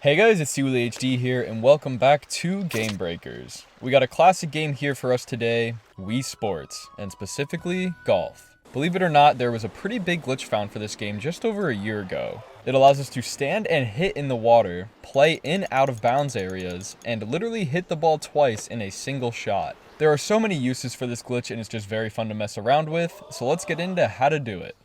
Hey guys, it's HD here, and welcome back to Game Breakers. We got a classic game here for us today, Wii Sports, and specifically golf. Believe it or not, there was a pretty big glitch found for this game just over a year ago. It allows us to stand and hit in the water, play in out of bounds areas, and literally hit the ball twice in a single shot. There are so many uses for this glitch and it's just very fun to mess around with, so let's get into how to do it.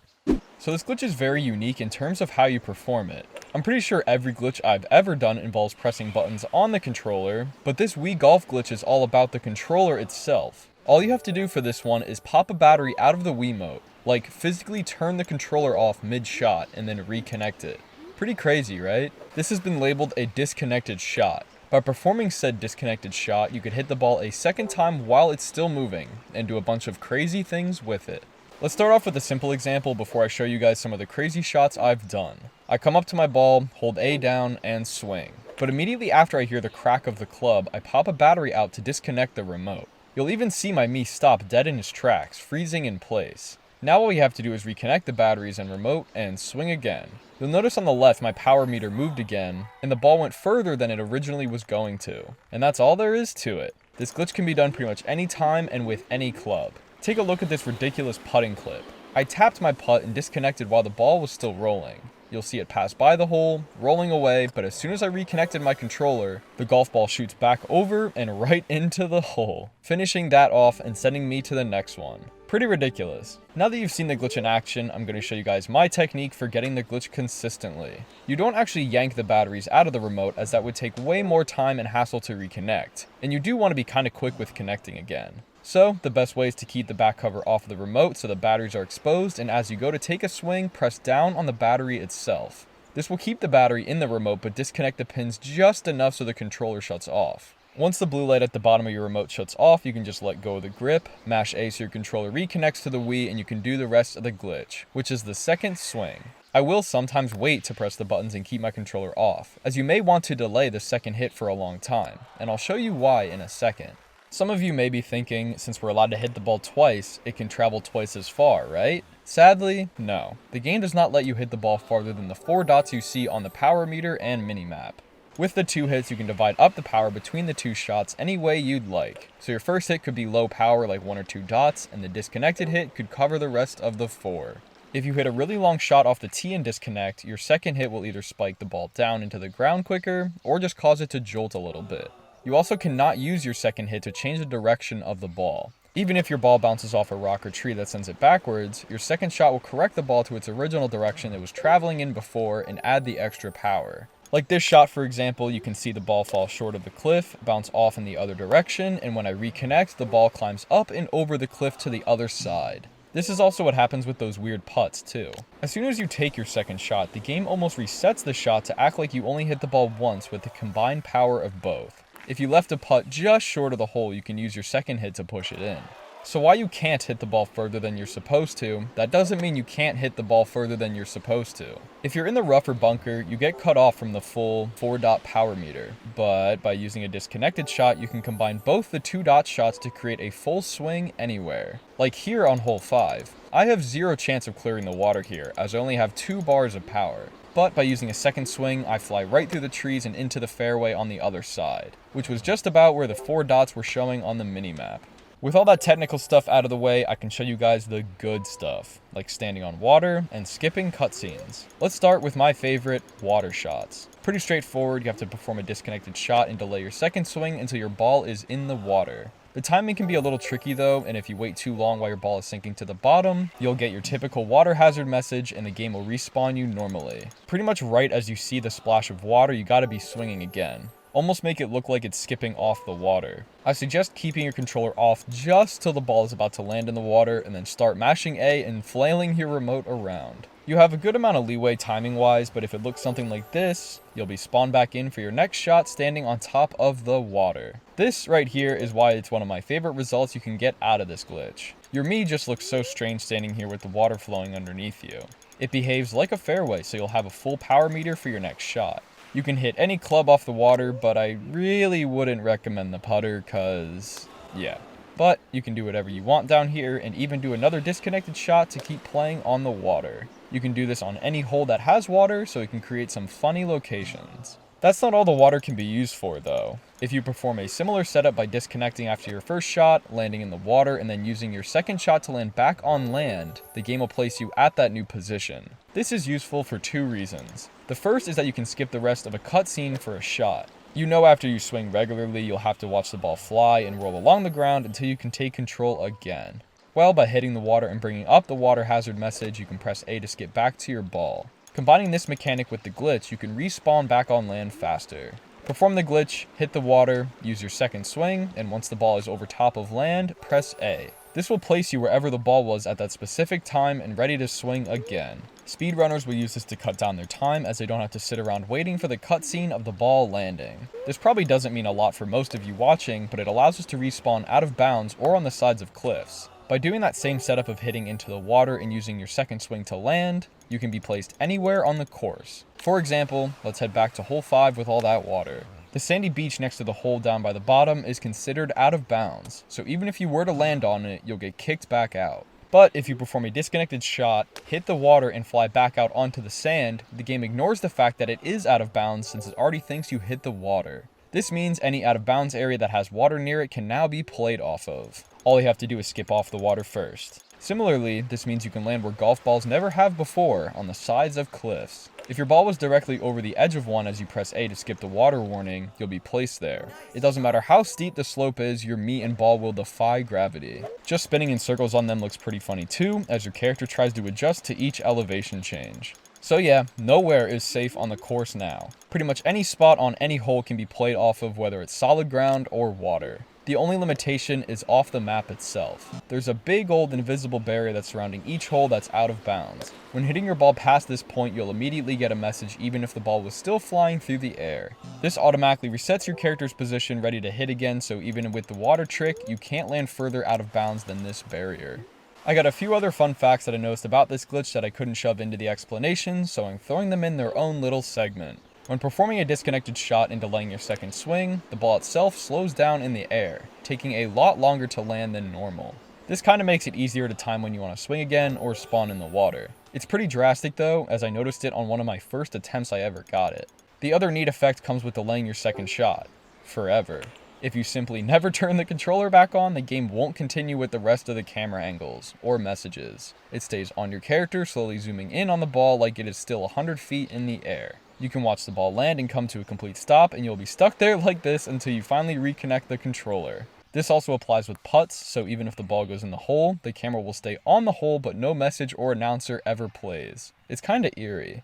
So this glitch is very unique in terms of how you perform it. I'm pretty sure every glitch I've ever done involves pressing buttons on the controller, but this Wii Golf glitch is all about the controller itself. All you have to do for this one is pop a battery out of the Wii Remote, like physically turn the controller off mid-shot and then reconnect it. Pretty crazy, right? This has been labeled a disconnected shot. By performing said disconnected shot, you could hit the ball a second time while it's still moving, and do a bunch of crazy things with it. Let's start off with a simple example before I show you guys some of the crazy shots I've done. I come up to my ball, hold A down, and swing. But immediately after I hear the crack of the club, I pop a battery out to disconnect the remote. You'll even see my Mii stop dead in his tracks, freezing in place. Now all we have to do is reconnect the batteries and remote and swing again. You'll notice on the left my power meter moved again, and the ball went further than it originally was going to. And that's all there is to it. This glitch can be done pretty much any time and with any club. Take a look at this ridiculous putting clip. I tapped my putt and disconnected while the ball was still rolling. You'll see it pass by the hole, rolling away, but as soon as I reconnected my controller, the golf ball shoots back over and right into the hole, finishing that off and sending me to the next one. Pretty ridiculous. Now that you've seen the glitch in action, I'm going to show you guys my technique for getting the glitch consistently. You don't actually yank the batteries out of the remote, as that would take way more time and hassle to reconnect, and you do want to be kind of quick with connecting again. So, the best way is to keep the back cover off of the remote so the batteries are exposed, and as you go to take a swing, press down on the battery itself. This will keep the battery in the remote but disconnect the pins just enough so the controller shuts off. Once the blue light at the bottom of your remote shuts off, you can just let go of the grip, mash A so your controller reconnects to the Wii, and you can do the rest of the glitch, which is the second swing. I will sometimes wait to press the buttons and keep my controller off, as you may want to delay the second hit for a long time, and I'll show you why in a second. Some of you may be thinking, since we're allowed to hit the ball twice, it can travel twice as far, right? Sadly, no. The game does not let you hit the ball farther than the 4 dots you see on the power meter and minimap. With the 2 hits, you can divide up the power between the 2 shots any way you'd like. So your first hit could be low power like 1 or 2 dots, and the disconnected hit could cover the rest of the 4. If you hit a really long shot off the tee and disconnect, your second hit will either spike the ball down into the ground quicker, or just cause it to jolt a little bit. You also cannot use your second hit to change the direction of the ball. Even if your ball bounces off a rock or tree that sends it backwards, your second shot will correct the ball to its original direction it was traveling in before and add the extra power. Like this shot, for example, you can see the ball fall short of the cliff, bounce off in the other direction, and when I reconnect, the ball climbs up and over the cliff to the other side. This is also what happens with those weird putts too. As soon as you take your second shot, the game almost resets the shot to act like you only hit the ball once with the combined power of both. If you left a putt just short of the hole, you can use your second hit to push it in. So while you can't hit the ball further than you're supposed to, that doesn't mean you can't hit the ball further than you're supposed to. If you're in the rough or bunker, you get cut off from the full 4-dot power meter. But by using a disconnected shot, you can combine both the 2-dot shots to create a full swing anywhere. Like here on hole 5. I have 0 chance of clearing the water here, as I only have 2 bars of power. But by using a second swing, I fly right through the trees and into the fairway on the other side, which was just about where the 4 dots were showing on the minimap. With all that technical stuff out of the way, I can show you guys the good stuff, like standing on water and skipping cutscenes. Let's start with my favorite, water shots. Pretty straightforward, you have to perform a disconnected shot and delay your second swing until your ball is in the water. The timing can be a little tricky though, and if you wait too long while your ball is sinking to the bottom, you'll get your typical water hazard message and the game will respawn you normally. Pretty much right as you see the splash of water, you gotta be swinging again. Almost make it look like it's skipping off the water. I suggest keeping your controller off just till the ball is about to land in the water, and then start mashing A and flailing your remote around. You have a good amount of leeway timing wise, but if it looks something like this, you'll be spawned back in for your next shot standing on top of the water. This right here is why it's one of my favorite results you can get out of this glitch. Your Mii just looks so strange standing here with the water flowing underneath you. It behaves like a fairway, so you'll have a full power meter for your next shot. You can hit any club off the water, but I really wouldn't recommend the putter cause, yeah. But you can do whatever you want down here and even do another disconnected shot to keep playing on the water. You can do this on any hole that has water, so it can create some funny locations. That's not all the water can be used for though. If you perform a similar setup by disconnecting after your first shot, landing in the water, and then using your second shot to land back on land, the game will place you at that new position. This is useful for 2 reasons. The first is that you can skip the rest of a cutscene for a shot. You know after you swing regularly, you'll have to watch the ball fly and roll along the ground until you can take control again. Well, by hitting the water and bringing up the water hazard message, you can press A to skip back to your ball. Combining this mechanic with the glitch, you can respawn back on land faster. Perform the glitch, hit the water, use your second swing, and once the ball is over top of land, press A. This will place you wherever the ball was at that specific time and ready to swing again. Speedrunners will use this to cut down their time as they don't have to sit around waiting for the cutscene of the ball landing. This probably doesn't mean a lot for most of you watching, but it allows us to respawn out of bounds or on the sides of cliffs. By doing that same setup of hitting into the water and using your second swing to land, you can be placed anywhere on the course. For example, let's head back to hole 5 with all that water. The sandy beach next to the hole down by the bottom is considered out of bounds, so even if you were to land on it, you'll get kicked back out. But if you perform a disconnected shot, hit the water, and fly back out onto the sand, the game ignores the fact that it is out of bounds since it already thinks you hit the water. This means any out of bounds area that has water near it can now be played off of. All you have to do is skip off the water first. Similarly, this means you can land where golf balls never have before, on the sides of cliffs. If your ball was directly over the edge of one as you press A to skip the water warning, you'll be placed there. It doesn't matter how steep the slope is, your meat and ball will defy gravity. Just spinning in circles on them looks pretty funny too, as your character tries to adjust to each elevation change. So yeah, nowhere is safe on the course now. Pretty much any spot on any hole can be played off of, whether it's solid ground or water. The only limitation is off the map itself. There's a big old invisible barrier that's surrounding each hole that's out of bounds. When hitting your ball past this point, you'll immediately get a message even if the ball was still flying through the air. This automatically resets your character's position ready to hit again, so even with the water trick, you can't land further out of bounds than this barrier. I got a few other fun facts that I noticed about this glitch that I couldn't shove into the explanation, so I'm throwing them in their own little segment. When performing a disconnected shot and delaying your second swing, the ball itself slows down in the air, taking a lot longer to land than normal. This kind of makes it easier to time when you want to swing again or spawn in the water. It's pretty drastic though, as I noticed it on one of my first attempts I ever got it. The other neat effect comes with delaying your second shot. Forever. If you simply never turn the controller back on, the game won't continue with the rest of the camera angles or messages. It stays on your character, slowly zooming in on the ball like it is still 100 feet in the air. You can watch the ball land and come to a complete stop, and you'll be stuck there like this until you finally reconnect the controller. This also applies with putts, so even if the ball goes in the hole, the camera will stay on the hole but no message or announcer ever plays. It's kinda eerie.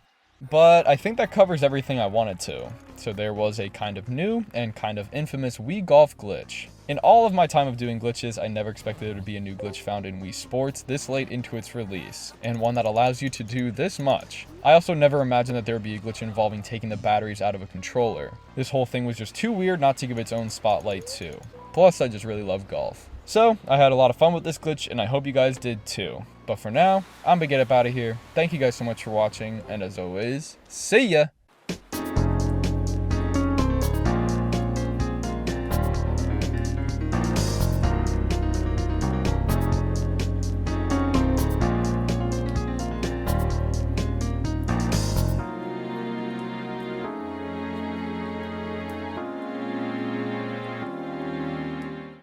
But I think that covers everything I wanted to. So there was a kind of new and kind of infamous Wii Golf glitch. In all of my time of doing glitches, I never expected there to be a new glitch found in Wii Sports this late into its release, and one that allows you to do this much. I also never imagined that there would be a glitch involving taking the batteries out of a controller. This whole thing was just too weird not to give its own spotlight too. Plus, I just really love golf. So, I had a lot of fun with this glitch, and I hope you guys did too. But for now, I'm gonna get up out of here. Thank you guys so much for watching, and as always, see ya!